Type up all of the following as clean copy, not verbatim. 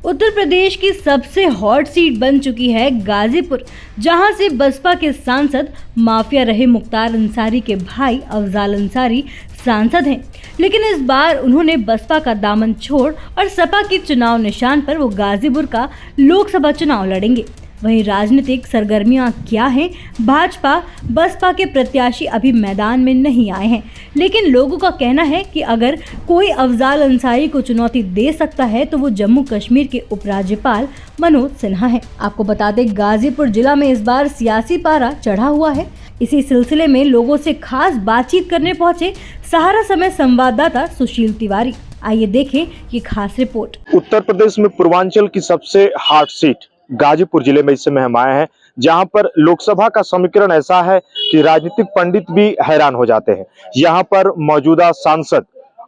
उत्तर प्रदेश की सबसे hot seat बन चुकी है गाजीपुर, जहां से बसपा के सांसद माफिया रहे मुख्तार अंसारी के भाई अफजाल अंसारी सांसद हैं। लेकिन इस बार उन्होंने बसपा का दामन छोड़ और सपा के चुनाव निशान पर वो गाजीपुर का लोकसभा चुनाव लड़ेंगे। वहीं राजनीतिक सरगर्मियां क्या हैं? भाजपा बसपा के प्रत्याशी अभी मैदान में नहीं आए हैं, लेकिन लोगों का कहना है कि अगर कोई अफजाल अंसारी को चुनौती दे सकता है तो वो जम्मू कश्मीर के उपराज्यपाल मनोज सिन्हा हैं। आपको बता दें, गाजीपुर जिला में इस बार सियासी पारा चढ़ा हुआ है। इसी सिलसिले में लोगों से खास बातचीत करने पहुंचे सहारा समय संवाददाता सुशील तिवारी। आइए देखें ये खास रिपोर्ट। उत्तर प्रदेश में पूर्वांचल की सबसे हॉट सीट गाजीपुर जिले में इस समय हम आए हैं, जहां पर लोकसभा का समीकरण ऐसा है कि राजनीतिक पंडित भी हैरान हो जाते हैं। यहां पर मौजूदा सांसद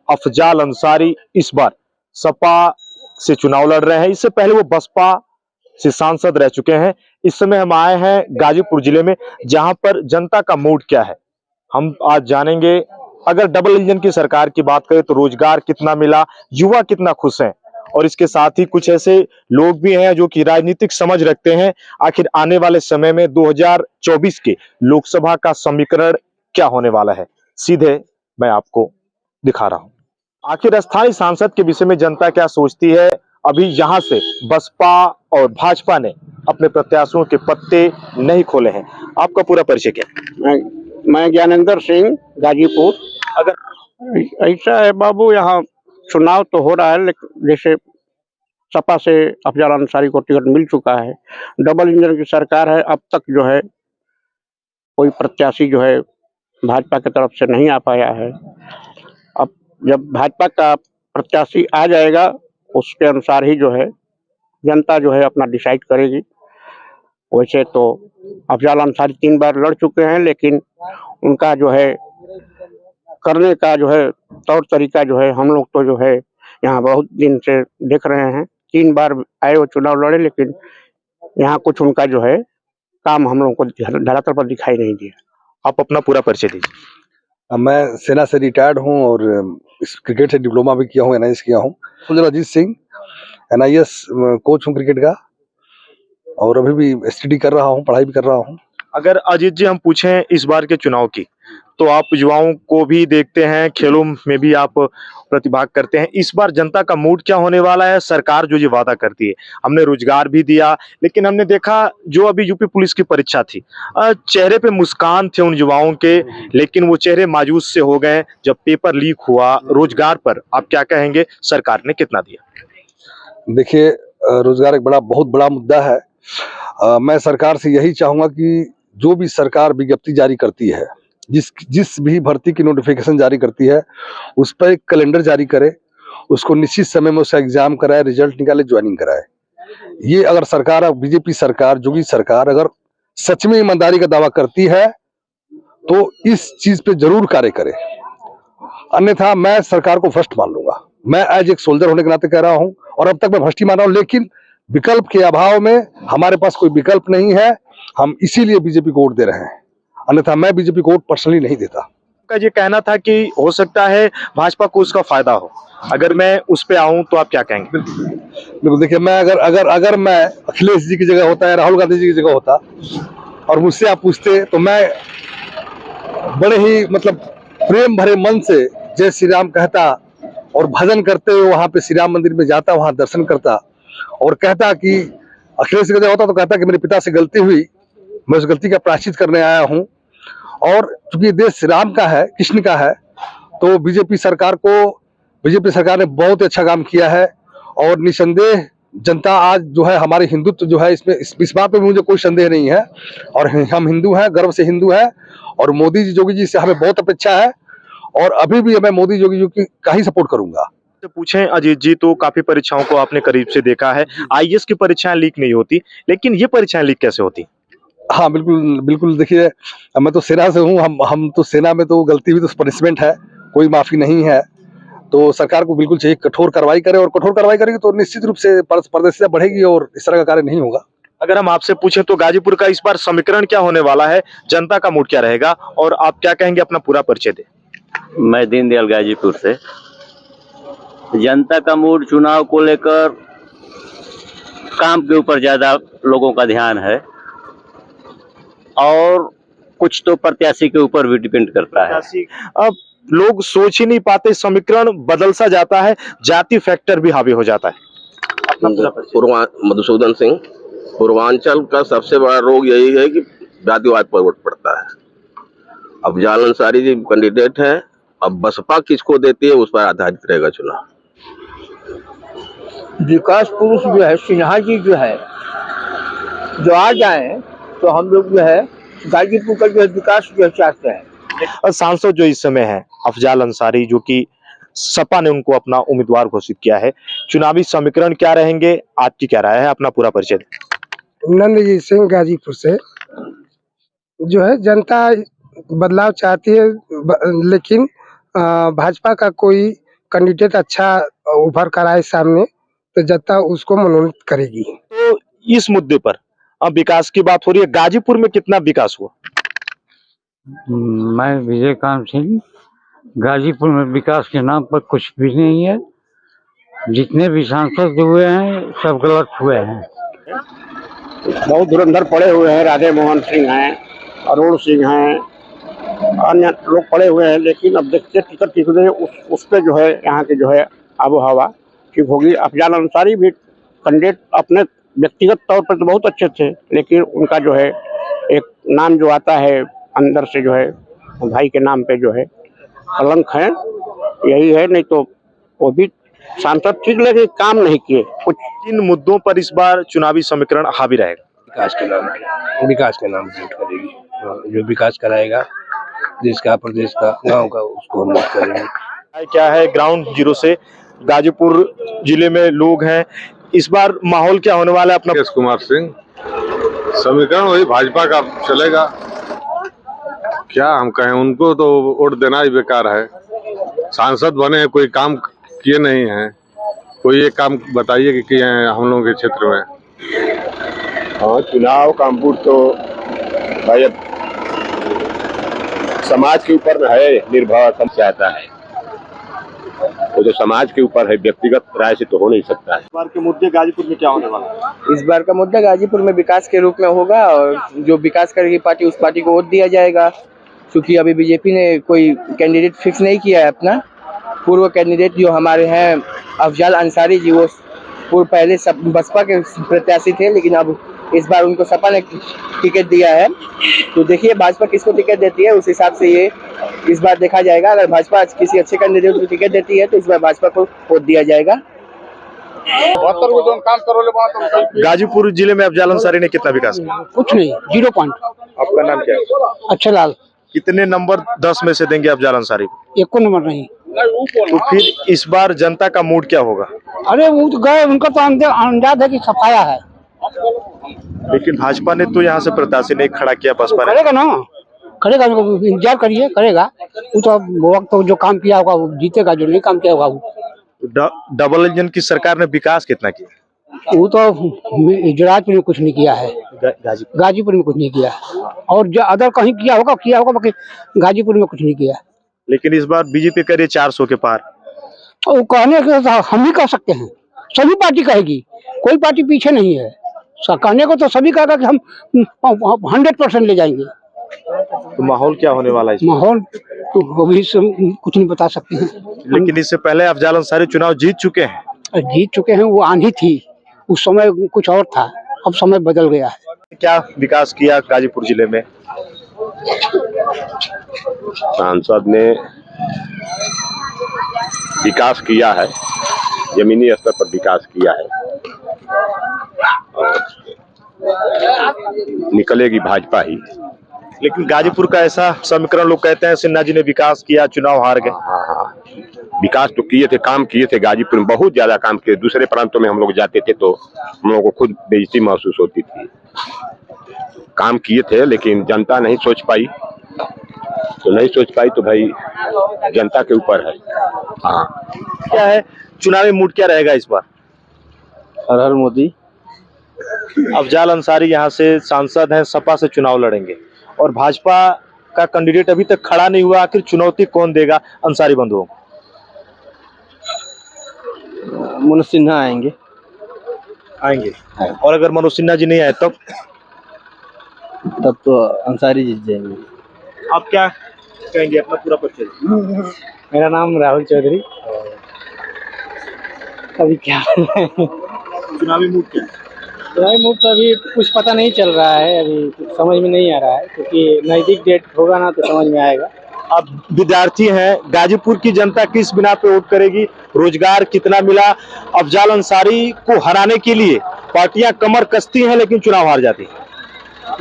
अफजाल अंसारी इस बार सपा से चुनाव लड़ रहे हैं। इससे पहले वो बसपा से सांसद रह चुके हैं। इस समय हम आए हैं गाजीपुर जिले में, जहां पर जनता का मूड क्या है हम आज जानेंगे। अगर डबल इंजन की सरकार की बात करें तो रोजगार कितना मिला, युवा कितना खुश हैं, और इसके साथ ही कुछ ऐसे लोग भी हैं जो कि राजनीतिक समझ रखते हैं। आखिर आने वाले समय में 2024 के लोकसभा का समीकरण क्या होने वाला है, सीधे मैं आपको दिखा रहा हूं। आखिर स्थानीय सांसद के विषय में जनता क्या सोचती है। अभी यहां से बसपा और भाजपा ने अपने प्रत्याशियों के पत्ते नहीं खोले हैं। आपका पूरा परिचय क्या? मैं ज्ञानेंद्र सिंह, गाजीपुर। अगर ऐसा है बाबू, यहाँ चुनाव तो हो रहा है, लेकिन जैसे सपा से अफजाल अंसारी को टिकट मिल चुका है, डबल इंजन की सरकार है, अब तक जो है कोई प्रत्याशी जो है भाजपा की तरफ से नहीं आ पाया है। अब जब भाजपा का प्रत्याशी आ जाएगा, उसके अनुसार ही जो है जनता जो है अपना डिसाइड करेगी। वैसे तो अफजाल अंसारी 3 बार लड़ चुके हैं, लेकिन उनका जो है करने का जो है तौर तरीका जो है हम लोग तो जो है यहाँ बहुत दिन से देख रहे हैं। 3 बार आए वो चुनाव लड़े, लेकिन यहाँ कुछ उनका जो है काम हम लोग को धरातल पर दिखाई नहीं दिया। आप अपना पूरा परिचय दीजिए। मैं सेना से रिटायर्ड हूँ और इस क्रिकेट से डिप्लोमा भी किया हूँ, NIS किया हूँ। अजीत सिंह, NIS कोच हूँ क्रिकेट का, और अभी भी STD कर रहा हूँ, पढ़ाई भी कर रहा हूँ। अगर अजीत जी हम पूछें इस बार के चुनाव की, तो आप युवाओं को भी देखते हैं, खेलों में भी आप प्रतिभाग करते हैं। इस बार जनता का मूड क्या होने वाला है? सरकार जो ये वादा करती है, हमने रोजगार भी दिया, लेकिन हमने देखा जो अभी यूपी पुलिस की परीक्षा थी, चेहरे पे मुस्कान थे उन युवाओं के, लेकिन वो चेहरे मायूस से हो गए जब पेपर लीक हुआ। रोजगार पर आप क्या कहेंगे, सरकार ने कितना दिया? देखिए, रोजगार एक बहुत बड़ा मुद्दा है। मैं सरकार से यही चाहूंगा कि जो भी सरकार विज्ञप्ति जारी करती है, जिस भी भर्ती की नोटिफिकेशन जारी करती है, उस पर एक कैलेंडर जारी करे, उसको निश्चित समय में उसका एग्जाम कराए, रिजल्ट निकाले, ज्वाइनिंग कराए। ये अगर सरकार, बीजेपी सरकार, योगी सरकार अगर सच में ईमानदारी का दावा करती है तो इस चीज पे जरूर कार्य करे, अन्यथा मैं सरकार को भ्रष्ट मान लूंगा। मैं एज एक सोल्जर होने के नाते कह रहा हूं, और अब तक मैं भ्रष्ट ही मान रहा हूं, लेकिन विकल्प के अभाव में हमारे पास कोई विकल्प नहीं है, हम इसीलिए बीजेपी को वोट दे रहे हैं, अन्यथा मैं बीजेपी को वोट पर्सनली नहीं देता। का ये कहना था कि हो सकता है भाजपा को उसका फायदा हो। अगर मैं उस पे आऊं तो आप क्या कहेंगे? बिल्कुल, देखिए, मैं अगर मैं अखिलेश जी की जगह होता या राहुल गांधी जी की जगह होता और मुझसे आप पूछते, तो मैं बड़े ही प्रेम भरे मन से जय श्री राम कहता और भजन करते हुए वहां पे श्री राम मंदिर में जाता, वहां दर्शन करता और कहता कि अखिलेश की जगह होता तो कहता कि मेरे पिता से गलती हुई, मैं उस गलती का प्रायश्चित करने आया हूं, और चूंकि देश राम का है, कृष्ण का है, तो बीजेपी सरकार ने बहुत अच्छा काम किया है। और निसंदेह जनता आज जो है हमारे हिंदुत्व जो है, इसमें इस बात पे मुझे कोई संदेह नहीं है, और हम हिंदू हैं, गर्व से हिंदू हैं, और मोदी जी, योगी जी से हमें बहुत अपेक्षा है, और अभी भी मैं मोदी योगी जी का ही सपोर्ट करूंगा। तो पूछें अजीत जी, तो काफी परीक्षाओं को आपने करीब से देखा है। IAS की परीक्षाएं लीक नहीं होती, लेकिन ये परीक्षाएं लीक कैसे होती? हाँ, बिल्कुल। देखिए, मैं तो सेना से हूँ, हम तो सेना में तो गलती हुई तो पनिशमेंट है, कोई माफी नहीं है। तो सरकार को बिल्कुल चाहिए कठोर कार्रवाई करे, और कठोर कार्रवाई करेगी तो निश्चित रूप से पारदर्शिता बढ़ेगी और इस तरह का कार्य नहीं होगा। अगर हम आपसे पूछें तो गाजीपुर का इस बार समीकरण क्या होने वाला है, जनता का मूड क्या रहेगा, और आप क्या कहेंगे? अपना पूरा परिचय दें। मैं दीनदयाल गाजीपुर से। जनता का मूड चुनाव को लेकर काम के ऊपर ज्यादा लोगों का ध्यान है और कुछ तो प्रत्याशी के ऊपर भी डिपेंड करता है। अब लोग सोच ही नहीं पाते, समीकरण बदल सा जाता है, जाति फैक्टर भी हावी हो जाता है। मधुसूदन सिंह। पूर्वांचल का सबसे बड़ा रोग यही है कि जातिवाद पर वोट पड़ता है। अब अफजाल अंसारी जी कैंडिडेट है, अब बसपा किसको देती है उस पर आधारित रहेगा चुनाव। विकास पुरुष जो है सिन्हा जी जो है, जो आ जाए तो हम लोग जो है गाजीपुर का जो है विकास जो चाहते हैं। और सांसद जो इस समय है अफजाल अंसारी, जो कि सपा ने उनको अपना उम्मीदवार घोषित किया है, चुनावी समीकरण क्या रहेंगे, आपकी क्या राय है? अपना पूरा परिचय। नंदजीत सिंह गाजीपुर से। जो है जनता बदलाव चाहती है, लेकिन भाजपा का कोई कैंडिडेट अच्छा उभर कर आए सामने तो जनता उसको मनोनीत करेगी। तो इस मुद्दे पर अब विकास की बात हो रही है, गाजीपुर में कितना विकास हुआ? मैं विजयकांत सिंह। गाजीपुर में विकास के नाम पर कुछ भी नहीं है। जितने भी सांसद हुए हैं सब गलत हुए हैं। बहुत धुरंधर पड़े हुए हैं, राधे मोहन सिंह हैं, अरुण सिंह हैं, अन्य लोग पड़े हुए हैं, लेकिन अब देखते टिकट किसने उस पे जो है यहाँ के जो है आबो हवा ठीक होगी। अफजाल अंसारी भी कैंडिडेट अपने व्यक्तिगत तौर पर तो बहुत अच्छे थे, लेकिन उनका जो है एक नाम जो आता है अंदर से जो है भाई के नाम पे जो है कलंक है, यही है। नहीं तो वो भी सांसद ठीक, लेकिन काम नहीं किए। कुछ किन मुद्दों पर इस बार चुनावी समीकरण हावी रहेगा? विकास के नाम वोट करेगी। जो विकास कराएगा देश का, प्रदेश का, गांव का, उसको हम वोट करेंगे। क्या है ग्राउंड जीरो से गाजीपुर जिले में लोग हैं, इस बार माहौल क्या होने वाला है? अपना केश कुमार सिंह। समीकरण वही भाजपा का चलेगा, क्या हम कहें, उनको तो वोट देना ही बेकार है। सांसद बने हैं, कोई काम किए नहीं हैं। कोई एक काम बताइए कि किए हैं हम लोगों के क्षेत्र में। हाँ, चुनाव का अंकुर तो भाई अब समाज के ऊपर है निर्भर, सब चाहता है वो जो समाज के ऊपर है, व्यक्तिगत राय से तो हो नहीं सकता है। इस बार के मुद्दे गाजीपुर में क्या होने वाला है? इस बार का मुद्दा गाजीपुर में विकास के रूप में होगा और जो विकास करेगी पार्टी उस पार्टी को वोट दिया जाएगा। क्योंकि अभी बीजेपी ने कोई कैंडिडेट फिक्स नहीं किया है अपना। पूर्व कैंडिडेट जो हमारे हैं अफजाल अंसारी जी, वो पूर्व पहले सब बसपा के प्रत्याशी थे, लेकिन अब इस बार उनको सपा ने टिकट दिया है। तो देखिए भाजपा किसको टिकट देती है, उस हिसाब से ये इस बार देखा जाएगा। अगर भाजपा किसी अच्छे कैंडिडेट को टिकट देती है तो इस बार भाजपा को वोट दिया जाएगा। गाजीपुर जिले में अफजाल अंसारी ने कितना विकास किया? कुछ नहीं, 0 पॉइंट। आपका नाम क्या है? अच्छा लाल। कितने नंबर 10 में से देंगे अफजाल अंसारी को? 1 नंबर नहीं। तो फिर इस बार जनता का मूड क्या होगा? अरे वो तो गए, उनका तो अंदाज है कि सफाया है। लेकिन भाजपा ने तो यहाँ से प्रत्याशी नहीं खड़ा किया, बसपा ने। करेगा ना, करेगा, इंतजार करिए, करेगा। वो तो वक्त तो जो काम किया होगा वो जीतेगा, जो नहीं काम किया होगा वो। डबल इंजन की सरकार ने विकास कितना किया? वो तो गुजरात में कुछ नहीं किया है, गाजीपुर में कुछ नहीं किया, और जो अदर कहीं किया होगा बाकी गाजीपुर में कुछ नहीं किया। लेकिन इस बार बीजेपी कह रही है 400 के पार। वो कहने के हम ही कह सकते हैं, सभी पार्टी कहेगी, कोई पार्टी पीछे नहीं है। कहने को तो सभी कहेगा कि हम 100% ले जाएंगे। तो माहौल क्या होने वाला है? माहौल तो अभी कुछ नहीं बता सकते हैं। लेकिन इससे पहले अफजाल अंसारी चुनाव जीत चुके हैं। वो आंधी थी, उस समय कुछ और था, अब समय बदल गया है। क्या विकास किया गाजीपुर जिले में? सांसद ने विकास किया है, जमीनी स्तर पर विकास किया है, और निकलेगी भाजपा ही। लेकिन गाजीपुर का ऐसा समीकरण लोग कहते हैं सिन्हा जी ने विकास किया, चुनाव हार गए। हाँ, विकास तो किए थे, काम किए थे, गाजीपुर में बहुत ज्यादा काम किए। दूसरे प्रांतों में हम लोग जाते थे तो हम लोगों को खुद बेइज्जती महसूस होती थी। काम किए थे, लेकिन जनता नहीं सोच पाई, तो भाई जनता के ऊपर है। हाँ, क्या है चुनावी मूड क्या रहेगा इस बार? हर हर मोदी। अफजाल अंसारी यहाँ से सांसद हैं, सपा से चुनाव लड़ेंगे और भाजपा का कैंडिडेट अभी तक खड़ा नहीं हुआ। आखिर चुनौती कौन देगा अंसारी बंधुओं को? मनोज सिन्हा आएंगे। आएंगे। और अगर मनोज सिन्हा जी नहीं आए तब तो अंसारी जीत जाएंगे। आप क्या कहेंगे, अपना पूरा परिचय? मेरा नाम राहुल चौधरी। अभी क्या चुनावी मूड क्या है? चुनावी मूड तो अभी कुछ पता नहीं चल रहा है, अभी कुछ समझ में नहीं आ रहा है, क्योंकि नज़दीक डेट होगा ना तो समझ में आएगा। अब विद्यार्थी हैं, गाजीपुर की जनता किस बिना पे वोट करेगी, रोजगार कितना मिला, अफजाल अंसारी को हराने के लिए पार्टियां कमर कसती हैं लेकिन चुनाव हार जाती हैं।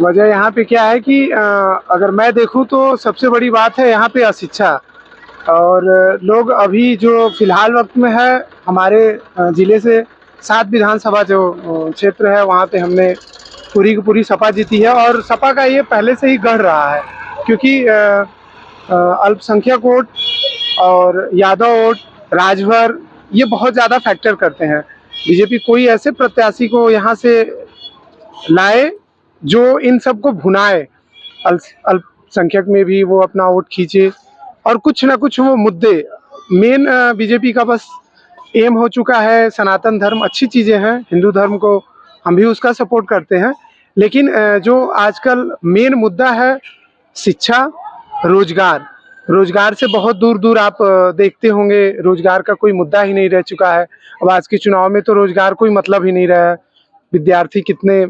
वजह यहाँ पे क्या है कि अगर मैं देखूँ तो सबसे बड़ी बात है यहाँ पे अशिक्षा। और लोग अभी जो फिलहाल वक्त में है, हमारे ज़िले से 7 विधानसभा जो क्षेत्र है वहाँ पे हमने पूरी की पूरी सपा जीती है। और सपा का ये पहले से ही गढ़ रहा है, क्योंकि अल्पसंख्यक वोट और यादव वोट, राजभर, ये बहुत ज़्यादा फैक्टर करते हैं। बीजेपी कोई ऐसे प्रत्याशी को यहाँ से लाए जो इन सबको भुनाए, अल्पसंख्यक में भी वो अपना वोट खींचे, और कुछ ना कुछ वो मुद्दे मेन बीजेपी का बस एम हो चुका है। सनातन धर्म अच्छी चीज़ें हैं, हिंदू धर्म को हम भी उसका सपोर्ट करते हैं, लेकिन जो आजकल मेन मुद्दा है शिक्षा, रोजगार से बहुत दूर दूर आप देखते होंगे, रोजगार का कोई मुद्दा ही नहीं रह चुका है। अब आज के चुनाव में तो रोजगार कोई मतलब ही नहीं रहा है। विद्यार्थी कितने,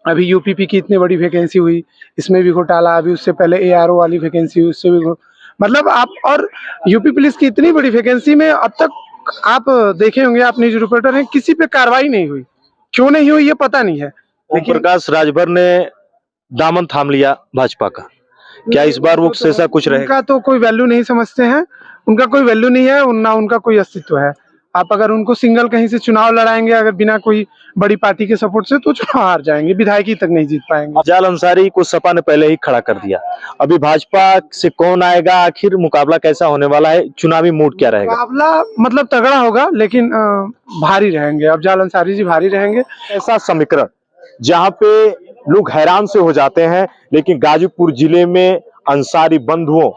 अभी यूपीपी की इतनी बड़ी वैकेंसी हुई, इसमें भी घोटाला, अभी उससे पहले एआरओ वाली वैकेंसी हुई, उससे भी मतलब आप, और यूपी पुलिस की इतनी बड़ी वैकेंसी में अब तक आप देखे होंगे, आप न्यूज रिपोर्टर हैं, किसी पे कार्रवाई नहीं हुई। क्यों नहीं हुई ये पता नहीं है, लेकिन प्रकाश राजभर ने दामन थाम लिया भाजपा का, क्या इस बार वो ऐसा कुछ रहेगा? उनका तो कोई वैल्यू नहीं समझते हैं, उनका कोई वैल्यू नहीं है, ना उनका कोई अस्तित्व है। आप अगर उनको सिंगल कहीं से चुनाव लड़ाएंगे अगर बिना कोई बड़ी पार्टी के सपोर्ट से, तो चुनाव हार जाएंगे, विधायकी तक नहीं जीत पाएंगे। अफजाल अंसारी को सपा ने पहले ही खड़ा कर दिया, अभी भाजपा से कौन आएगा, आखिर मुकाबला कैसा होने वाला है, चुनावी मूड क्या रहेगा? मुकाबला मतलब तगड़ा होगा, लेकिन भारी रहेंगे, अफजाल अंसारी जी भारी रहेंगे। ऐसा समीकरण जहाँ पे लोग हैरान से हो जाते हैं, लेकिन गाजीपुर जिले में अंसारी बंधुओं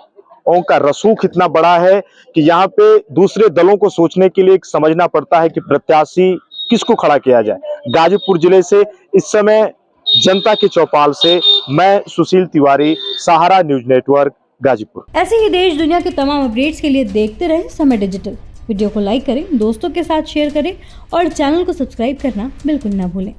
का रसूख इतना बड़ा है कि यहाँ पे दूसरे दलों को सोचने के लिए समझना पड़ता है कि प्रत्याशी किसको खड़ा किया जाए। गाजीपुर जिले से इस समय जनता के चौपाल से मैं सुशील तिवारी, सहारा न्यूज नेटवर्क, गाजीपुर। ऐसे ही देश दुनिया के तमाम अपडेट्स के लिए देखते रहें समय डिजिटल। वीडियो को लाइक करें, दोस्तों के साथ शेयर करें और चैनल को सब्सक्राइब करना बिल्कुल ना भूलें।